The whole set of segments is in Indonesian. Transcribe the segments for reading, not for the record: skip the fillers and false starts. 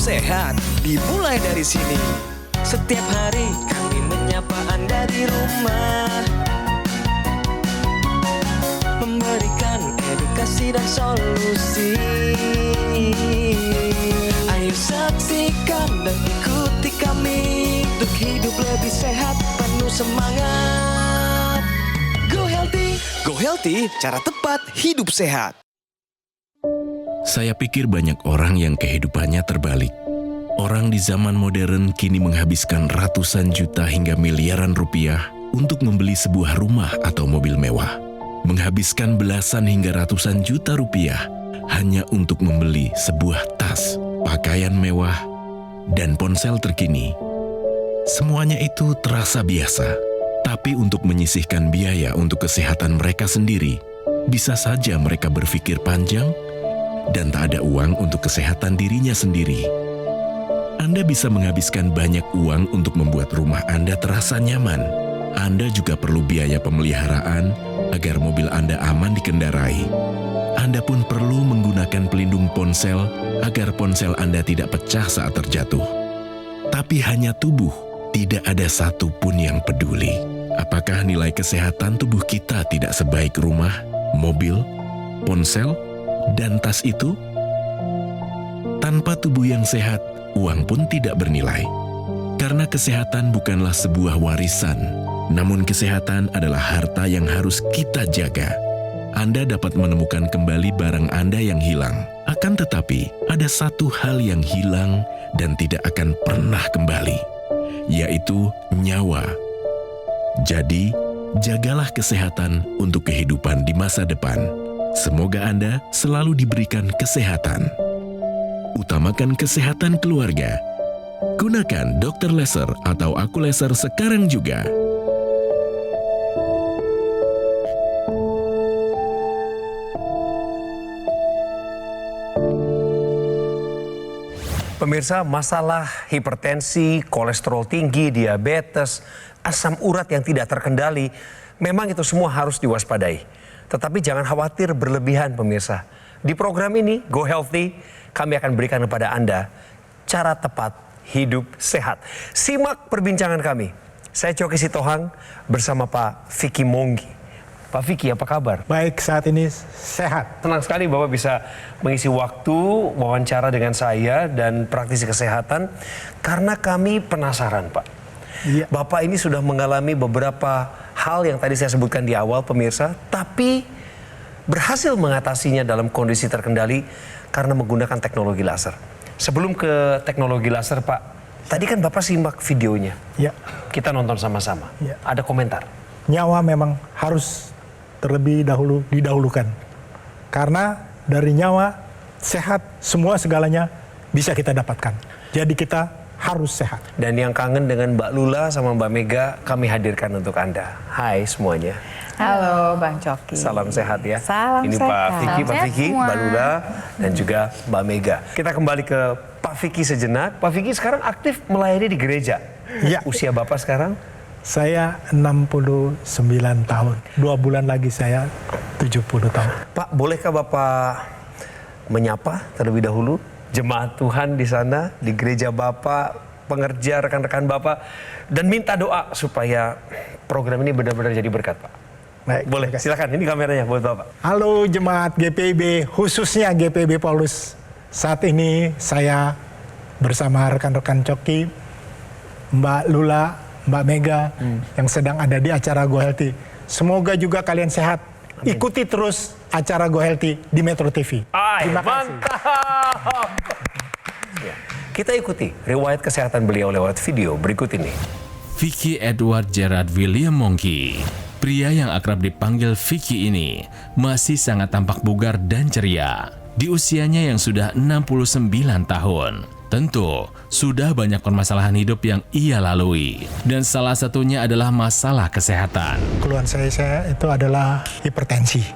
sehat dimulai dari sini. Setiap hari kami menyapa Anda di rumah, memberikan edukasi dan solusi. Ayo saksikan dan ikuti kami untuk hidup lebih sehat, penuh semangat. Go Healthy, cara tepat hidup sehat. Saya pikir banyak orang yang kehidupannya terbalik. Orang di zaman modern kini menghabiskan ratusan juta hingga miliaran rupiah untuk membeli sebuah rumah atau mobil mewah. Menghabiskan belasan hingga ratusan juta rupiah hanya untuk membeli sebuah tas, pakaian mewah, dan ponsel terkini. Semuanya itu terasa biasa, tapi untuk menyisihkan biaya untuk kesehatan mereka sendiri, bisa saja mereka berpikir panjang dan tak ada uang untuk kesehatan dirinya sendiri. Anda bisa menghabiskan banyak uang untuk membuat rumah Anda terasa nyaman. Anda juga perlu biaya pemeliharaan agar mobil Anda aman dikendarai. Anda pun perlu menggunakan pelindung ponsel agar ponsel Anda tidak pecah saat terjatuh. Tapi hanya tubuh, tidak ada satu pun yang peduli. Apakah nilai kesehatan tubuh kita tidak sebaik rumah, mobil, ponsel, dan tas itu? Tanpa tubuh yang sehat, uang pun tidak bernilai. Karena kesehatan bukanlah sebuah warisan, namun kesehatan adalah harta yang harus kita jaga. Anda dapat menemukan kembali barang Anda yang hilang. Akan tetapi, ada satu hal yang hilang dan tidak akan pernah kembali, yaitu nyawa. Jadi, jagalah kesehatan untuk kehidupan di masa depan. Semoga Anda selalu diberikan kesehatan. Utamakan kesehatan keluarga. Gunakan Dr. Laser atau Aku Laser sekarang juga. Pemirsa, masalah hipertensi, kolesterol tinggi, diabetes, asam urat yang tidak terkendali, memang itu semua harus diwaspadai. Tetapi jangan khawatir berlebihan, pemirsa. Di program ini, Go Healthy, kami akan berikan kepada Anda cara tepat hidup sehat. Simak perbincangan kami. Saya Coki Sitohang bersama Pak Vicky Monggi. Pak Vicky, apa kabar? Baik, saat ini sehat. Senang sekali Bapak bisa mengisi waktu wawancara dengan saya dan praktisi kesehatan karena kami penasaran, Pak. Iya. Bapak ini sudah mengalami beberapa hal yang tadi saya sebutkan di awal, pemirsa, tapi berhasil mengatasinya dalam kondisi terkendali karena menggunakan teknologi laser. Sebelum ke teknologi laser, Pak, tadi kan Bapak simak videonya. Ya. Kita nonton sama-sama. Ya. Ada komentar. Nyawa memang harus terlebih dahulu didahulukan. Karena dari nyawa sehat, semua segalanya bisa kita dapatkan. Jadi kita harus sehat. Dan yang kangen dengan Mbak Lula sama Mbak Mega, kami hadirkan untuk Anda. Hai semuanya. Halo Bang Coki. Salam sehat ya. Salam Ini sehat. Pak Vicky, Pak Sehat Vicky, semua. Mbak Lula, dan juga Mbak Mega. Kita kembali ke Pak Vicky sejenak. Pak Vicky sekarang aktif melayani di gereja. Iya. Usia Bapak sekarang? Saya 69 tahun. 2 bulan lagi saya 70 tahun. Pak, bolehkah Bapak menyapa terlebih dahulu jemaat Tuhan di sana, di gereja Bapak, pengerja, rekan-rekan Bapak, dan minta doa supaya program ini benar-benar jadi berkat, Pak? Baik, Boleh, terima kasih. silakan. Ini kameranya buat Bapak. Halo jemaat GPIB, khususnya GPIB Paulus. Saat ini saya bersama rekan-rekan Coki, Mbak Lula, Mbak Mega yang sedang ada di acara Go Healthy. Semoga juga kalian sehat. Amin. Ikuti terus acara Go Healthy di Metro TV. Terima kasih. Mantap! Ya, kita ikuti riwayat kesehatan beliau lewat video berikut ini. Vicky Edward Gerard William Mongki, pria yang akrab dipanggil Vicky ini, masih sangat tampak bugar dan ceria. Di usianya yang sudah 69 tahun. Tentu, sudah banyak permasalahan hidup yang ia lalui. Dan salah satunya adalah masalah kesehatan. Keluhan saya itu adalah hipertensi.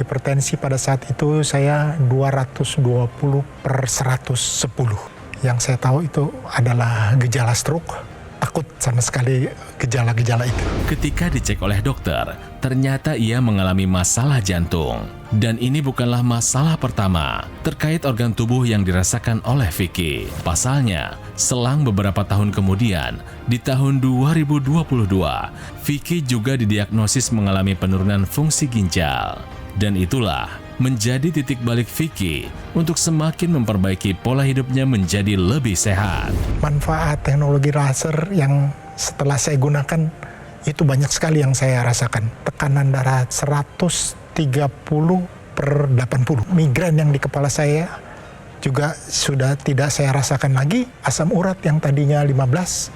Hipertensi pada saat itu saya 220/110. Yang saya tahu itu adalah gejala stroke. takut sama sekali gejala-gejala itu. Ketika dicek oleh dokter, ternyata ia mengalami masalah jantung. Dan ini bukanlah masalah pertama terkait organ tubuh yang dirasakan oleh Vicky. Pasalnya, selang beberapa tahun kemudian, di tahun 2022, Vicky juga didiagnosis mengalami penurunan fungsi ginjal. Dan itulah menjadi titik balik Vicky untuk semakin memperbaiki pola hidupnya menjadi lebih sehat. Manfaat teknologi laser yang setelah saya gunakan itu banyak sekali yang saya rasakan. Tekanan darah 130/80. Migrain yang di kepala saya juga sudah tidak saya rasakan lagi. Asam urat yang tadinya 15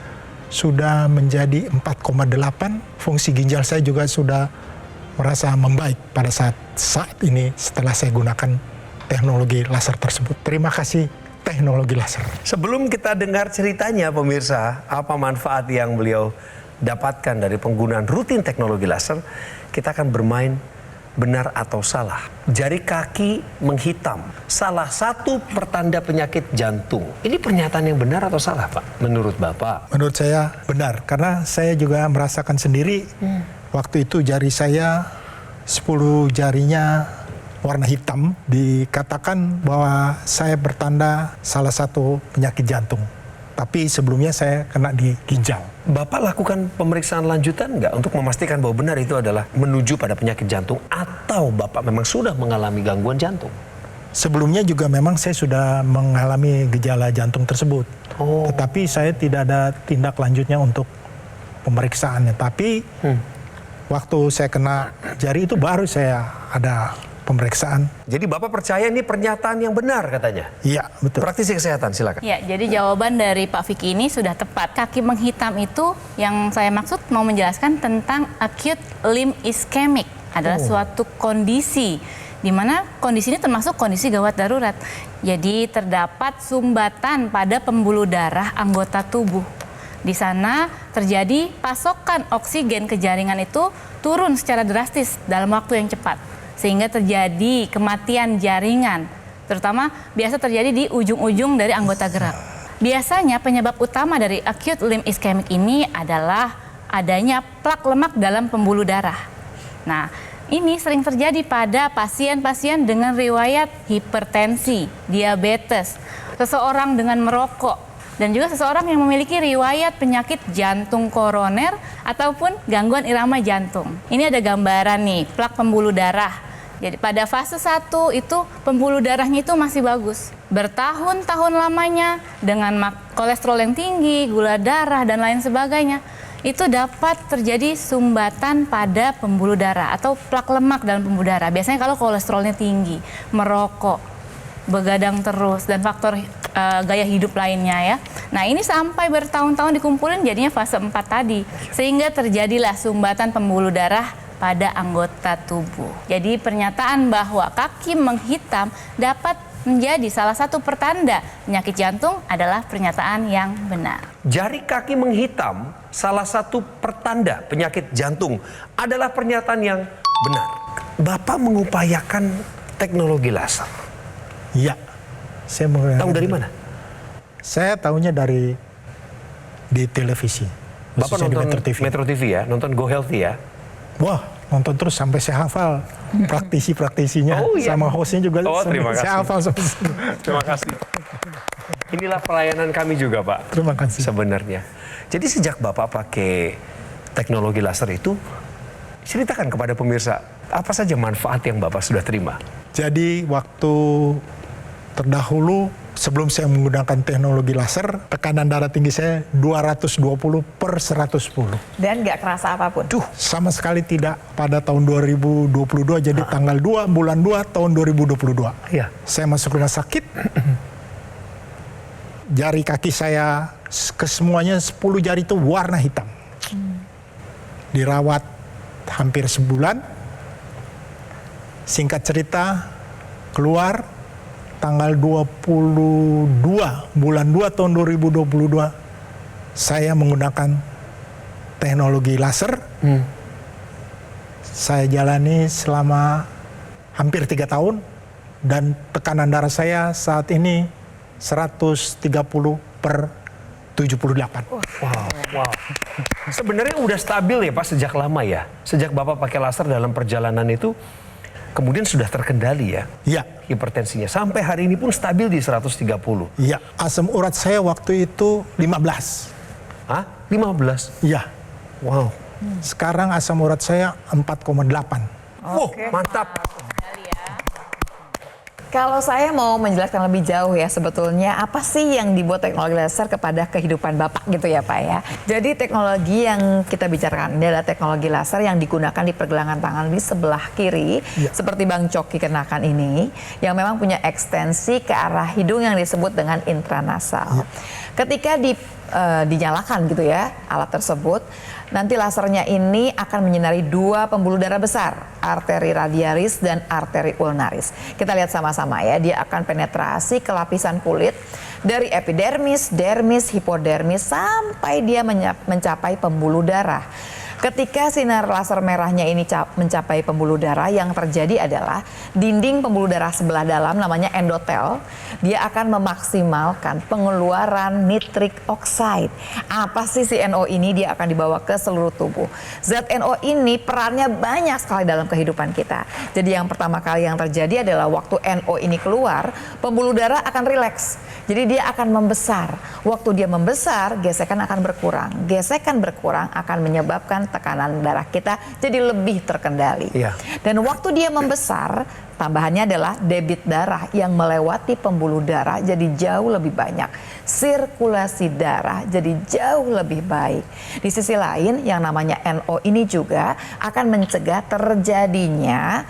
sudah menjadi 4,8. Fungsi ginjal saya juga sudah merasa membaik pada saat ini setelah saya gunakan teknologi laser tersebut. Terima kasih teknologi laser. Sebelum kita dengar ceritanya pemirsa, apa manfaat yang beliau dapatkan dari penggunaan rutin teknologi laser, kita akan bermain benar atau salah. Jari kaki menghitam, salah satu pertanda penyakit jantung. Ini pernyataan yang benar atau salah, Pak? Menurut Bapak? Menurut saya benar, karena saya juga merasakan sendiri. Waktu itu jari saya 10 jarinya warna hitam, dikatakan bahwa saya bertanda salah satu penyakit jantung. Tapi sebelumnya saya kena di ginjal. Bapak lakukan pemeriksaan lanjutan nggak untuk memastikan bahwa benar itu adalah menuju pada penyakit jantung, atau Bapak memang sudah mengalami gangguan jantung? Sebelumnya juga memang saya sudah mengalami gejala jantung tersebut. Tetapi saya tidak ada tindak lanjutnya untuk pemeriksaannya. Tapi waktu saya kena jari itu baru saya ada pemeriksaan. Jadi Bapak percaya ini pernyataan yang benar katanya? Iya, betul. Praktisi kesehatan, silakan. Ya, jadi jawaban dari Pak Vicky ini sudah tepat. Kaki menghitam itu yang saya maksud mau menjelaskan tentang acute limb ischemic. Adalah suatu kondisi di mana kondisi ini termasuk kondisi gawat darurat. Jadi terdapat sumbatan pada pembuluh darah anggota tubuh. Di sana terjadi pasokan oksigen ke jaringan itu turun secara drastis dalam waktu yang cepat. Sehingga terjadi kematian jaringan, terutama biasa terjadi di ujung-ujung dari anggota gerak. Biasanya penyebab utama dari acute limb ischemic ini adalah adanya plak lemak dalam pembuluh darah. Nah, ini sering terjadi pada pasien-pasien dengan riwayat hipertensi, diabetes, seseorang dengan merokok, dan juga seseorang yang memiliki riwayat penyakit jantung koroner ataupun gangguan irama jantung. Ini ada gambaran nih, plak pembuluh darah. Jadi pada fase 1 itu pembuluh darahnya itu masih bagus. Bertahun-tahun lamanya dengan kolesterol yang tinggi, gula darah dan lain sebagainya, itu dapat terjadi sumbatan pada pembuluh darah atau plak lemak dalam pembuluh darah. Biasanya kalau kolesterolnya tinggi, merokok, begadang terus, dan faktor gaya hidup lainnya ya. Nah, ini sampai bertahun-tahun dikumpulin jadinya fase 4 tadi. Sehingga terjadilah sumbatan pembuluh darah pada anggota tubuh. Jadi pernyataan bahwa kaki menghitam dapat menjadi salah satu pertanda penyakit jantung adalah pernyataan yang benar. Jari kaki menghitam salah satu pertanda penyakit jantung adalah pernyataan yang benar. Bapak mengupayakan teknologi laser. Iya. Saya menggunakan. Tahu dari mana? Saya tahunya di televisi. Bapak Khususnya nonton di Metro TV ya, nonton Go Healthy ya. Wah, nonton terus sampai saya hafal praktisi-praktisinya, Oh, iya. sama hostnya juga. Terima kasih. Saya hafal sampai. Terima kasih. Inilah pelayanan kami juga, Pak. Terima kasih. Sebenarnya. Jadi sejak Bapak pakai teknologi laser itu, ceritakan kepada pemirsa apa saja manfaat yang Bapak sudah terima. Jadi waktu terdahulu sebelum saya menggunakan teknologi laser, tekanan darah tinggi saya 220/110. Dan nggak kerasa apapun. Sama sekali tidak pada tahun 2022, jadi tanggal 2 bulan 2 tahun 2022. Iya. Saya masuk rumah sakit, jari kaki saya kesemuanya 10 jari itu warna hitam. Dirawat hampir sebulan. Singkat cerita, keluar tanggal 22 bulan 2 tahun 2022, saya menggunakan teknologi laser. Saya jalani selama hampir 3 tahun dan tekanan darah saya saat ini 130/80. 78. Wow. Sebenarnya udah stabil ya Pak sejak lama ya? Sejak Bapak pakai laser dalam perjalanan itu, kemudian sudah terkendali ya? Iya. Hipertensinya. Sampai hari ini pun stabil di 130. Iya, asam urat saya waktu itu 15. Hah? 15? Iya. Wow. Sekarang asam urat saya 4,8. Wow, mantap. Kalau saya mau menjelaskan lebih jauh ya sebetulnya apa sih yang dibuat teknologi laser kepada kehidupan Bapak gitu ya Pak ya. Jadi teknologi yang kita bicarakan ini adalah teknologi laser yang digunakan di pergelangan tangan di sebelah kiri. Seperti Bang Coki kenakan ini yang memang punya ekstensi ke arah hidung yang disebut dengan intranasal. Ketika dinyalakan gitu ya alat tersebut, nanti lasernya ini akan menyinari dua pembuluh darah besar, arteri radialis dan arteri ulnaris. Kita lihat sama-sama ya, dia akan penetrasi ke lapisan kulit dari epidermis, dermis, hipodermis sampai dia mencapai pembuluh darah. Ketika sinar laser merahnya ini mencapai pembuluh darah, yang terjadi adalah dinding pembuluh darah sebelah dalam namanya endotel, dia akan memaksimalkan pengeluaran nitric oxide. Apa sih si NO ini? Dia akan dibawa ke seluruh tubuh. Zat NO ini perannya banyak sekali dalam kehidupan kita. Jadi yang pertama kali yang terjadi adalah waktu NO ini keluar, pembuluh darah akan rileks. Jadi dia akan membesar. Waktu dia membesar, gesekan akan berkurang. Gesekan berkurang akan menyebabkan tekanan darah kita jadi lebih terkendali. Iya. Dan waktu dia membesar, tambahannya adalah debit darah yang melewati pembuluh darah jadi jauh lebih banyak. Sirkulasi darah jadi jauh lebih baik. Di sisi lain, yang namanya NO ini juga akan mencegah terjadinya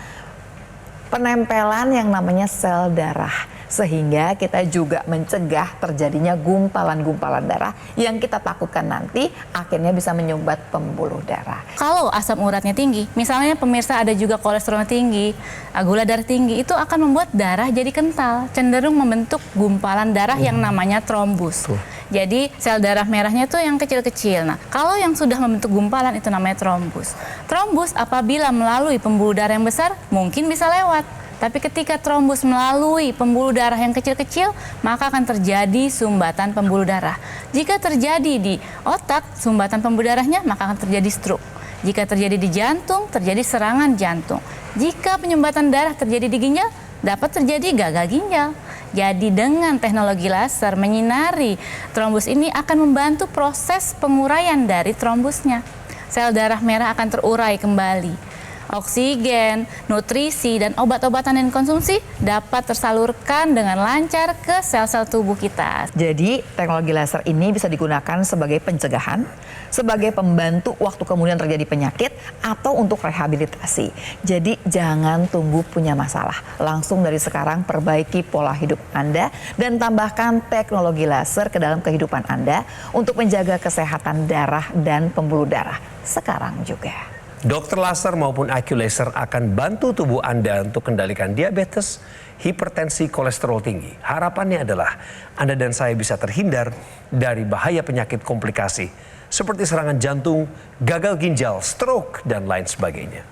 penempelan yang namanya sel darah. Sehingga kita juga mencegah terjadinya gumpalan-gumpalan darah yang kita takutkan nanti akhirnya bisa menyumbat pembuluh darah. Kalau asam uratnya tinggi, misalnya pemirsa ada juga kolesterol tinggi, gula darah tinggi, itu akan membuat darah jadi kental, cenderung membentuk gumpalan darah yang namanya trombus. Jadi sel darah merahnya itu yang kecil-kecil. Nah, kalau yang sudah membentuk gumpalan itu namanya trombus. Trombus apabila melalui pembuluh darah yang besar mungkin bisa lewat. Tapi ketika trombus melalui pembuluh darah yang kecil-kecil, maka akan terjadi sumbatan pembuluh darah. Jika terjadi di otak, sumbatan pembuluh darahnya, maka akan terjadi stroke. Jika terjadi di jantung, terjadi serangan jantung. Jika penyumbatan darah terjadi di ginjal, dapat terjadi gagal ginjal. Jadi dengan teknologi laser menyinari trombus ini akan membantu proses penguraian dari trombusnya. Sel darah merah akan terurai kembali. Oksigen, nutrisi, dan obat-obatan yang dikonsumsi dapat tersalurkan dengan lancar ke sel-sel tubuh kita. Jadi teknologi laser ini bisa digunakan sebagai pencegahan, sebagai pembantu waktu kemudian terjadi penyakit, atau untuk rehabilitasi. Jadi jangan tunggu punya masalah. Langsung dari sekarang perbaiki pola hidup Anda dan tambahkan teknologi laser ke dalam kehidupan Anda untuk menjaga kesehatan darah dan pembuluh darah sekarang juga. Dokter laser maupun AccuLaser akan bantu tubuh Anda untuk kendalikan diabetes, hipertensi, kolesterol tinggi. Harapannya adalah Anda dan saya bisa terhindar dari bahaya penyakit komplikasi seperti serangan jantung, gagal ginjal, stroke, dan lain sebagainya.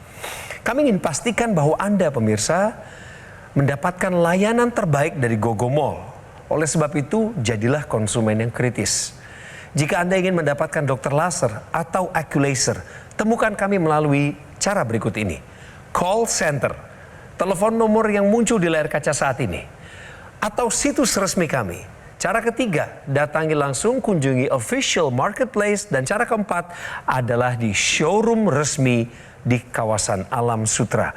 Kami ingin pastikan bahwa Anda pemirsa mendapatkan layanan terbaik dari Gogomall. Oleh sebab itu, jadilah konsumen yang kritis. Jika Anda ingin mendapatkan dokter laser atau AccuLaser, temukan kami melalui cara berikut ini. Call center, telepon nomor yang muncul di layar kaca saat ini, atau situs resmi kami. Cara ketiga, datangi langsung, kunjungi official marketplace, dan cara keempat adalah di showroom resmi di kawasan Alam Sutra.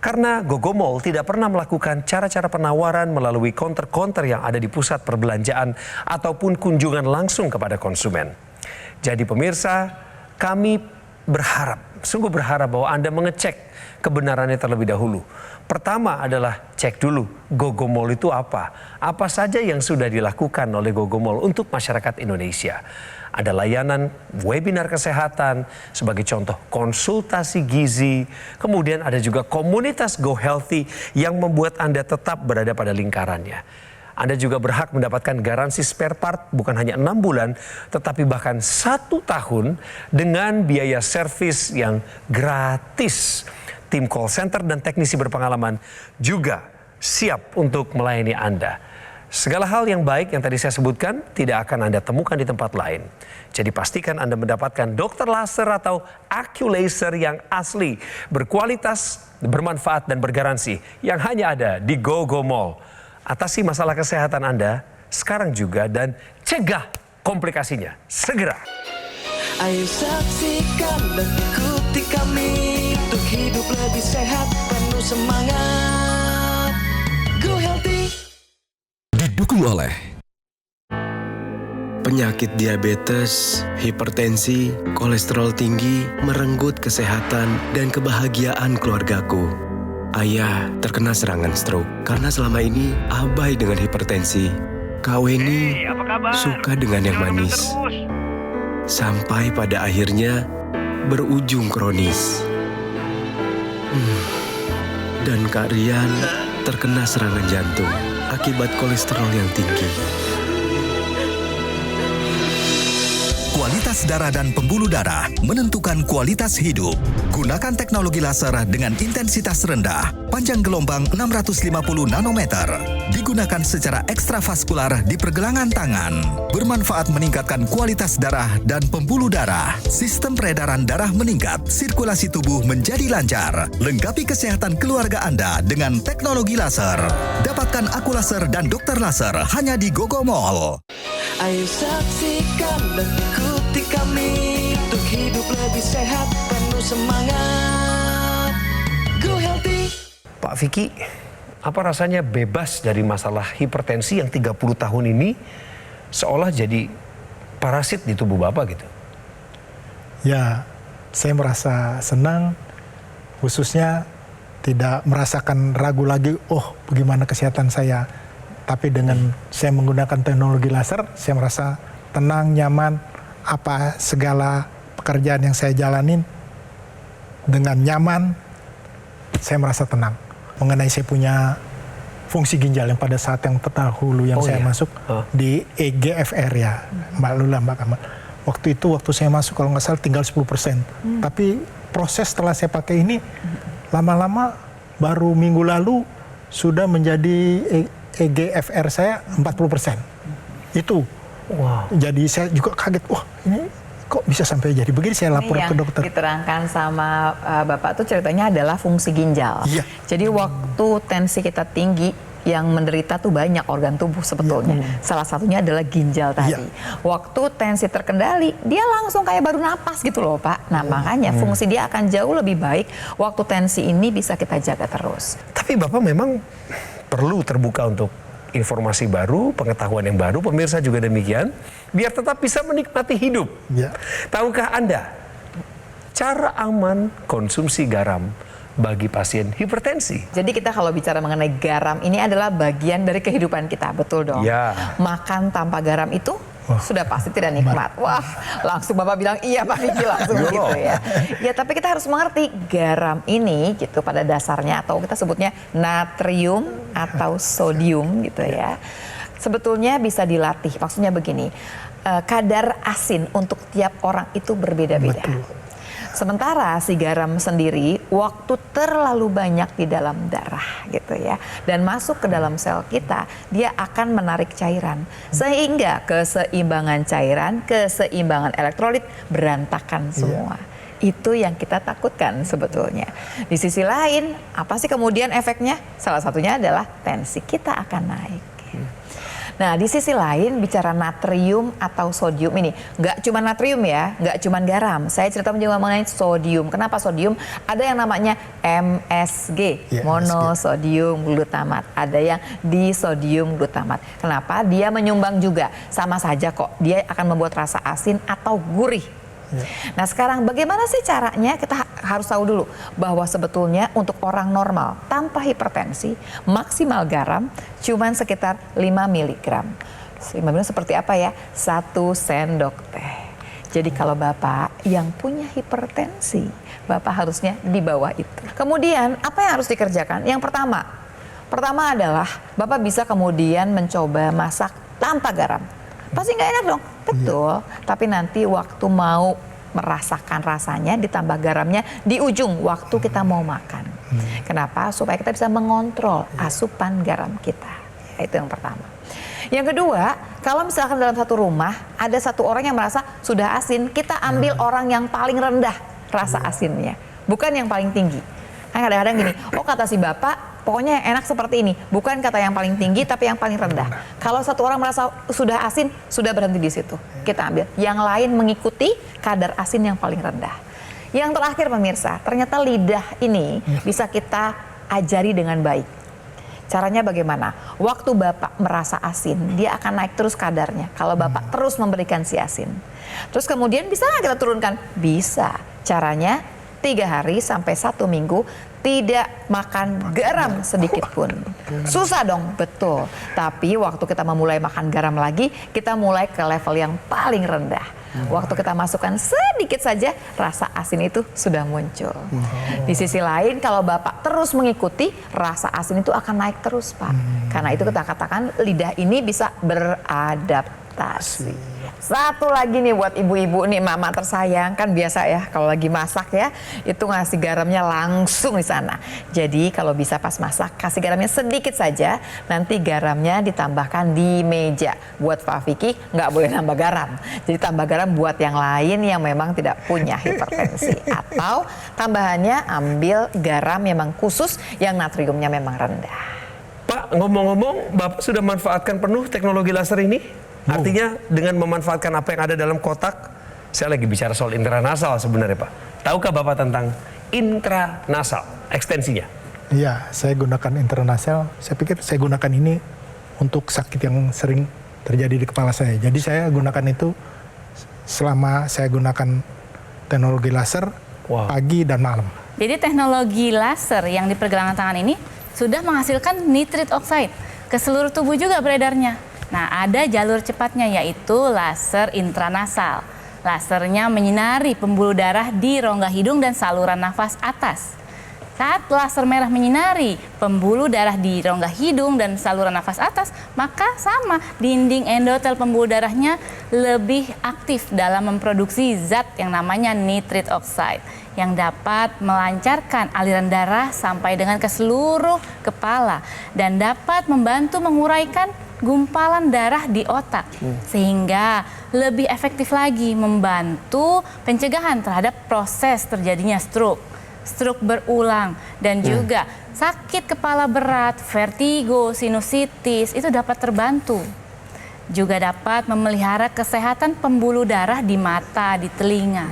Karena Gogomall tidak pernah melakukan cara-cara penawaran melalui counter-counter yang ada di pusat perbelanjaan ataupun kunjungan langsung kepada konsumen. Jadi pemirsa, kami berharap, sungguh berharap bahwa Anda mengecek kebenarannya terlebih dahulu. Pertama adalah cek dulu Gogomall itu apa. Apa saja yang sudah dilakukan oleh Gogomall untuk masyarakat Indonesia. Ada layanan webinar kesehatan, sebagai contoh konsultasi gizi. Kemudian ada juga komunitas Go Healthy yang membuat Anda tetap berada pada lingkarannya. Anda juga berhak mendapatkan garansi spare part bukan hanya 6 bulan, tetapi bahkan 1 tahun dengan biaya servis yang gratis. Tim call center dan teknisi berpengalaman juga siap untuk melayani Anda. Segala hal yang baik yang tadi saya sebutkan tidak akan Anda temukan di tempat lain. Jadi pastikan Anda mendapatkan dokter laser atau AccuLaser yang asli, berkualitas, bermanfaat dan bergaransi yang hanya ada di GoGo Mall. Atasi masalah kesehatan Anda sekarang juga dan cegah komplikasinya segera. Ayo saksikan dan ikuti kami untuk hidup lebih sehat, penuh semangat. Go Healthy. Didukung oleh penyakit diabetes, hipertensi, kolesterol tinggi, merenggut kesehatan dan kebahagiaan keluargaku. Ayah terkena serangan stroke karena selama ini abai dengan hipertensi. Kak Weni suka dengan yang manis. Sampai pada akhirnya berujung kronis. Dan Kak Rian terkena serangan jantung akibat kolesterol yang tinggi. Kualitas darah dan pembuluh darah menentukan kualitas hidup. Gunakan teknologi laser dengan intensitas rendah, panjang gelombang 650 nanometer. Digunakan secara ekstravaskular di pergelangan tangan. Bermanfaat meningkatkan kualitas darah dan pembuluh darah. Sistem peredaran darah meningkat, sirkulasi tubuh menjadi lancar. Lengkapi kesehatan keluarga Anda dengan teknologi laser. Dapatkan AccuLaser dan dokter laser hanya di GoGo Mall. Ayo saksikan dan ikuti kami untuk hidup lebih sehat, penuh semangat. Go Healthy. Pak Vicky, apa rasanya bebas dari masalah hipertensi yang 30 tahun ini seolah jadi parasit di tubuh Bapak gitu? Ya, saya merasa senang, khususnya tidak merasakan ragu lagi, oh bagaimana kesehatan saya. Tapi dengan saya menggunakan teknologi laser, saya merasa tenang, nyaman, apa segala pekerjaan yang saya jalanin dengan nyaman, saya merasa tenang. Mengenai saya punya fungsi ginjal yang pada saat yang terdahulu yang saya masuk di EGFR ya, Mbak Lula, Mbak Kamal. Waktu itu, waktu saya masuk kalau nggak salah tinggal 10%. Tapi proses setelah saya pakai ini, lama-lama baru minggu lalu sudah menjadi EGFR saya 40%. Itu. Wow. Jadi saya juga kaget, wah ini kok bisa sampai jadi begini, saya lapor ke dokter. Yang diterangkan sama Bapak tuh ceritanya adalah fungsi ginjal. Iya. Jadi waktu tensi kita tinggi, yang menderita tuh banyak organ tubuh sebetulnya. Salah satunya adalah ginjal tadi. Waktu tensi terkendali, dia langsung kayak baru napas gitu loh Pak. Nah makanya fungsi dia akan jauh lebih baik waktu tensi ini bisa kita jaga terus. Tapi Bapak memang perlu terbuka untuk informasi baru, pengetahuan yang baru, pemirsa juga demikian, biar tetap bisa menikmati hidup. Ya. Tahukah Anda cara aman konsumsi garam bagi pasien hipertensi? Jadi kita kalau bicara mengenai garam, ini adalah bagian dari kehidupan kita, betul dong? Ya. Makan tanpa garam itu sudah pasti tidak nikmat. Wah, langsung Bapak bilang iya Pak Vicky langsung gitu ya. Ya tapi kita harus mengerti garam ini gitu pada dasarnya atau kita sebutnya natrium atau sodium gitu ya. Sebetulnya bisa dilatih. Maksudnya begini, kadar asin untuk tiap orang itu berbeda-beda. Sementara si garam sendiri waktu terlalu banyak di dalam darah gitu ya dan masuk ke dalam sel kita, dia akan menarik cairan sehingga keseimbangan cairan, keseimbangan elektrolit berantakan semua. Itu yang kita takutkan sebetulnya. Di sisi lain, apa sih kemudian efeknya? Salah satunya adalah tensi kita akan naik. Nah, di sisi lain bicara natrium atau sodium ini, nggak cuma natrium ya, nggak cuma garam. Saya cerita juga mengenai sodium. Kenapa sodium? Ada yang namanya MSG, monosodium glutamat. Ada yang disodium glutamat. Kenapa? Dia menyumbang juga. Sama saja kok, dia akan membuat rasa asin atau gurih. Nah sekarang bagaimana sih caranya? Kita harus tahu dulu bahwa sebetulnya untuk orang normal tanpa hipertensi maksimal garam cuman sekitar 5 mg. 5 mg seperti apa ya? 1 sendok teh. Jadi kalau Bapak yang punya hipertensi, Bapak harusnya di bawah itu. Kemudian apa yang harus dikerjakan? Yang pertama adalah Bapak bisa kemudian mencoba masak tanpa garam. Pasti nggak enak dong, betul. Tapi nanti waktu mau merasakan rasanya ditambah garamnya di ujung waktu kita mau makan. Kenapa? Supaya kita bisa mengontrol asupan garam kita. Itu yang pertama. Yang kedua, kalau misalkan dalam satu rumah ada satu orang yang merasa sudah asin, kita ambil orang yang paling rendah rasa asinnya, bukan yang paling tinggi. Kan kadang-kadang gini, oh kata si bapak pokoknya yang enak seperti ini, bukan kata yang paling tinggi tapi yang paling rendah. Kalau satu orang merasa sudah asin, sudah berhenti di situ, kita ambil. Yang lain mengikuti kadar asin yang paling rendah. Yang terakhir pemirsa, ternyata lidah ini bisa kita ajari dengan baik. Caranya bagaimana? Waktu Bapak merasa asin, dia akan naik terus kadarnya. Kalau Bapak terus memberikan si asin. Terus kemudian bisa nggak kita turunkan? Bisa. Caranya 3 hari sampai 1 minggu tidak makan garam sedikit pun. Susah dong, betul. Tapi waktu kita memulai makan garam lagi, kita mulai ke level yang paling rendah. Waktu kita masukkan sedikit saja, rasa asin itu sudah muncul. Di sisi lain, kalau Bapak terus mengikuti, rasa asin itu akan naik terus, Pak. Karena itu kita katakan lidah ini bisa beradaptasi. Satu lagi nih buat ibu-ibu nih, mama tersayang, kan biasa ya kalau lagi masak ya, itu ngasih garamnya langsung di sana. Jadi kalau bisa pas masak, kasih garamnya sedikit saja, nanti garamnya ditambahkan di meja. Buat Pak Vicky nggak boleh nambah garam. Jadi tambah garam buat yang lain yang memang tidak punya hipertensi. Atau tambahannya ambil garam memang khusus yang natriumnya memang rendah. Pak, ngomong-ngomong, Bapak sudah manfaatkan penuh teknologi laser ini? Artinya dengan memanfaatkan apa yang ada dalam kotak, saya lagi bicara soal intranasal sebenarnya Pak. Tahukah Bapak tentang intranasal, ekstensinya? Iya, saya gunakan intranasal. Saya pikir saya gunakan ini untuk sakit yang sering terjadi di kepala saya. Jadi saya gunakan itu selama saya gunakan teknologi laser pagi dan malam. Jadi teknologi laser yang di pergelangan tangan ini sudah menghasilkan nitrate oxide. Ke seluruh tubuh juga beredarnya. Nah, ada jalur cepatnya yaitu laser intranasal. Lasernya menyinari pembuluh darah di rongga hidung dan saluran nafas atas. Saat laser merah menyinari pembuluh darah di rongga hidung dan saluran nafas atas, maka sama dinding endotel pembuluh darahnya lebih aktif dalam memproduksi zat yang namanya nitrate oxide yang dapat melancarkan aliran darah sampai dengan ke seluruh kepala dan dapat membantu menguraikan gumpalan darah di otak sehingga lebih efektif lagi membantu pencegahan terhadap proses terjadinya stroke berulang dan juga sakit kepala berat, vertigo, sinusitis itu dapat terbantu. Juga dapat memelihara kesehatan pembuluh darah di mata, di telinga.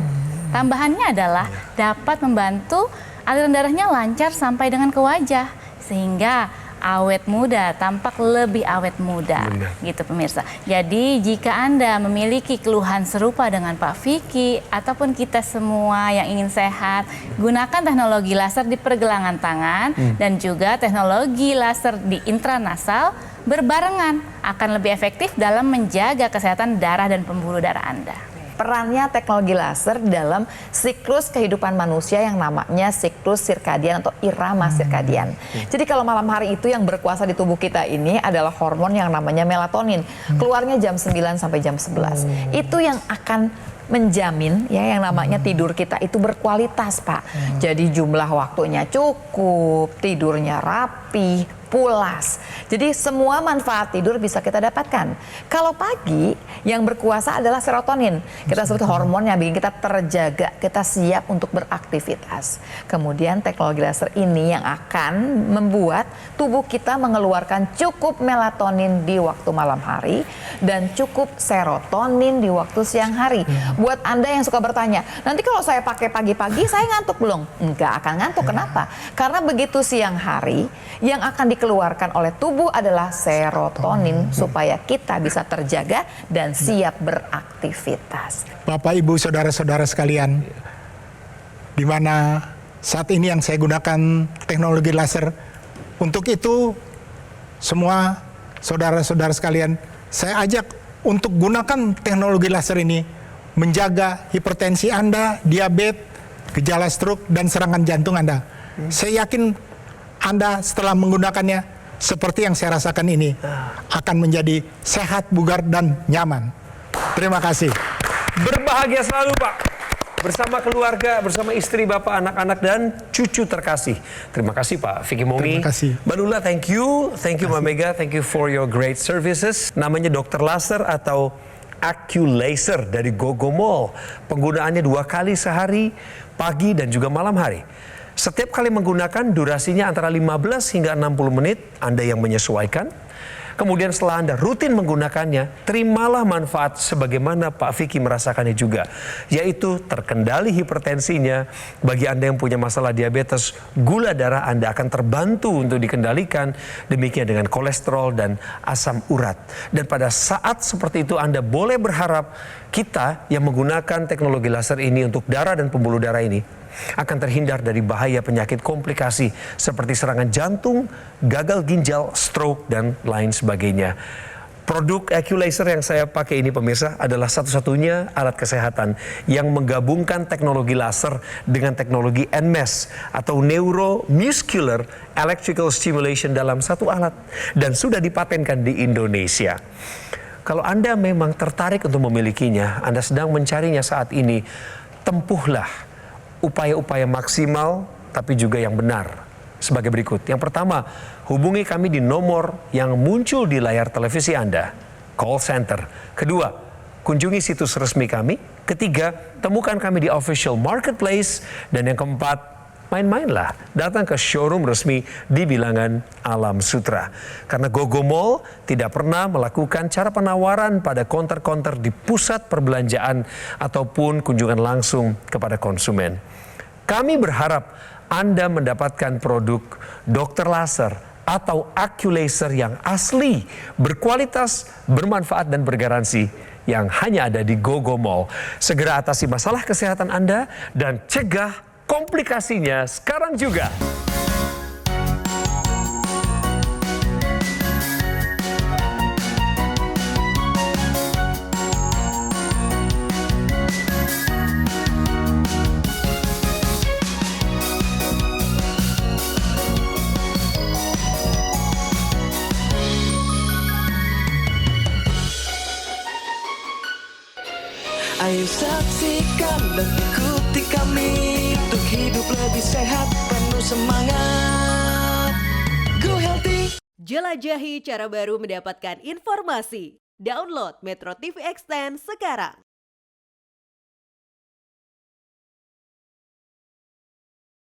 Tambahannya adalah dapat membantu aliran darahnya lancar sampai dengan ke wajah sehingga awet muda, tampak lebih awet muda. Benar. Gitu pemirsa. Jadi jika Anda memiliki keluhan serupa dengan Pak Vicky ataupun kita semua yang ingin sehat, gunakan teknologi laser di pergelangan tangan dan juga teknologi laser di intranasal berbarengan akan lebih efektif dalam menjaga kesehatan darah dan pembuluh darah Anda. Perannya teknologi laser dalam siklus kehidupan manusia yang namanya siklus sirkadian atau irama sirkadian. Jadi kalau malam hari itu yang berkuasa di tubuh kita ini adalah hormon yang namanya melatonin. Keluarnya jam 9 sampai jam 11. Itu yang akan menjamin ya yang namanya tidur kita itu berkualitas, Pak. Jadi jumlah waktunya cukup, tidurnya rapi, pulas. Jadi semua manfaat tidur bisa kita dapatkan. Kalau pagi yang berkuasa adalah serotonin. Kita sebut hormon yang bikin kita terjaga, kita siap untuk beraktivitas. Kemudian teknologi laser ini yang akan membuat tubuh kita mengeluarkan cukup melatonin di waktu malam hari dan cukup serotonin di waktu siang hari. Buat Anda yang suka bertanya, nanti kalau saya pakai pagi-pagi saya ngantuk belum? Enggak akan ngantuk. Kenapa? Karena begitu siang hari yang akan dikeluarkan oleh tubuh adalah serotonin supaya kita bisa terjaga dan siap beraktivitas. Bapak, Ibu, saudara-saudara sekalian, di mana saat ini yang saya gunakan teknologi laser, untuk itu semua saudara-saudara sekalian, saya ajak untuk gunakan teknologi laser ini menjaga hipertensi Anda, diabetes, gejala stroke, dan serangan jantung Anda. Saya yakin Anda setelah menggunakannya seperti yang saya rasakan ini akan menjadi sehat, bugar, dan nyaman. Terima kasih. Berbahagia selalu Pak. bersama keluarga, bersama istri, bapak, anak-anak, dan cucu terkasih. Terima kasih Pak Vicky Mongi. Terima kasih. Mbak Lula, thank you Mbak Mega, thank you for your great services. Namanya dokter laser atau Accu-Laser dari Gogomall. Penggunaannya 2 kali sehari, pagi dan juga malam hari. Setiap kali menggunakan durasinya antara 15 hingga 60 menit, Anda yang menyesuaikan. Kemudian setelah Anda rutin menggunakannya, terimalah manfaat sebagaimana Pak Vicky merasakannya juga. Yaitu terkendali hipertensinya. Bagi Anda yang punya masalah diabetes, gula darah Anda akan terbantu untuk dikendalikan. Demikian dengan kolesterol dan asam urat. Dan pada saat seperti itu Anda boleh berharap kita yang menggunakan teknologi laser ini untuk darah dan pembuluh darah ini akan terhindar dari bahaya penyakit komplikasi seperti serangan jantung, gagal ginjal, stroke, dan lain sebagainya. Produk Accu-Laser yang saya pakai ini pemirsa adalah satu-satunya alat kesehatan yang menggabungkan teknologi laser dengan teknologi NMES atau Neuromuscular Electrical Stimulation dalam satu alat dan sudah dipatenkan di Indonesia. Kalau Anda memang tertarik untuk memilikinya, Anda sedang mencarinya saat ini, tempuhlah upaya-upaya maksimal tapi juga yang benar sebagai berikut. Yang pertama, hubungi kami di nomor yang muncul di layar televisi Anda, call center. Kedua, kunjungi situs resmi kami. Ketiga, temukan kami di official marketplace. Dan yang keempat, main-mainlah, datang ke showroom resmi di Bilangan Alam Sutra. Karena Gogomall tidak pernah melakukan cara penawaran pada counter-counter di pusat perbelanjaan ataupun kunjungan langsung kepada konsumen. Kami berharap Anda mendapatkan produk dokter laser atau Accu-Laser yang asli, berkualitas, bermanfaat, dan bergaransi yang hanya ada di Gogomall. Segera atasi masalah kesehatan Anda dan cegah komplikasinya sekarang juga. Ayo saksikan dan ikuti kami untuk hidup lebih sehat, penuh semangat. Go Healthy. Jelajahi cara baru mendapatkan informasi. Download Metro TV Extend sekarang.